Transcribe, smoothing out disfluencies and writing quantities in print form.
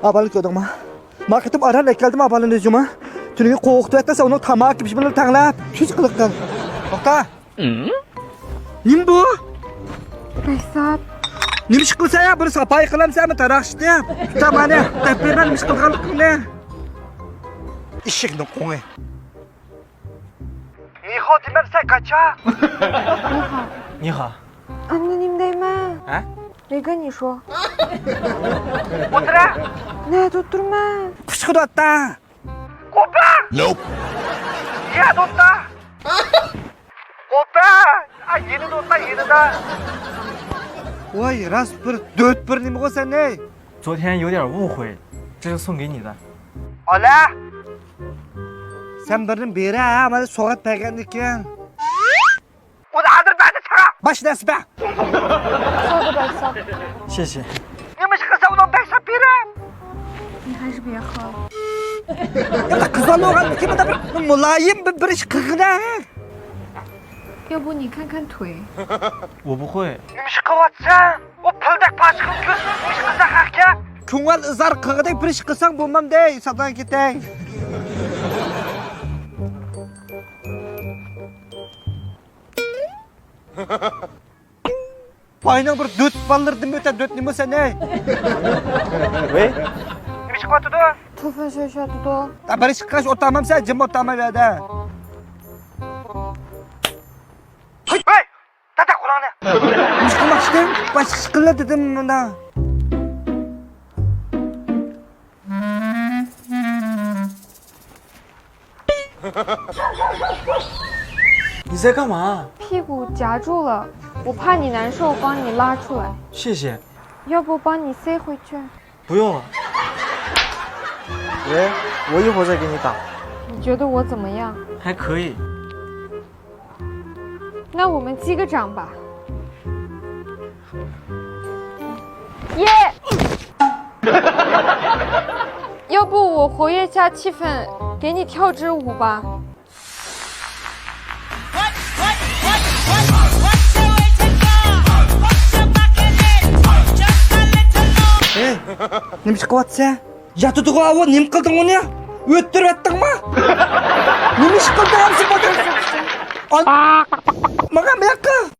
Abalı gördün mü? Marketim arar geldim abalın özüme. Tünüğü kovuktu etmese onun tamağı gibi bir tanlap. Çüz kılıktan. Nokta. Nim bu? Behzat. Nim iş kılsa ya? Bunu sapayı kılam sen mi tarakşıdı? Tamam ne? Tepirden iş kılgalık ne? İşik nokta. Niho demem sen kaça? 你好， Annenim mi? 哎， Ne 跟你说 Otura. Ne tutturma. Pışkıdı hatta. Kopa. Nope. Ya dotta. Kopa. Ay yeni dotta yeni da. Vay ras bir dört bir nime sen ne? 昨天有点误会，这是送给你的。 Ola. Sen birinin biri ha ama soğuk pekendikken. O da adır ben de sana. Baş nesi be? 好的Behzat. 谢谢。 Neymiş kısa ulan beşe biri? 你还是别喝了。 Ya da kızan oğlan kimi de bir mulayim bir iş kıkına. 要不你看看腿。 我不会， Neymiş kıvatsa? O pıldak başkın gözsüzmüş kısa hak ya. Küngel ızar kıgıday bir iş kısan bulmam dey. Sadan gitey. Bayna bir döt ballırdım öte döt nime sen ne? 喂， Neymiş kıvatıdı? 头发小小的多。 Ta bir iş kıkaş otamam sen cim otamam ya da. Hey! Tata kulağını. Neymiş kılmak istedim? Baş kıskılla dedim buna. 你在干嘛？屁股夹住了，我怕你难受，帮你拉出来。谢谢，要不帮你塞回去？不用了。喂，我一会儿再给你打。你觉得我怎么样？还可以。那我们击个掌吧。耶！要不我活跃下气氛，给你跳支舞吧。 Hey, neymiş kıvatsa? Ya tutuğu avu nim kıldın onu ya? Öttürüp ettin mi? Neymiş kıldın hamsi bakın? Mağa bir dakika.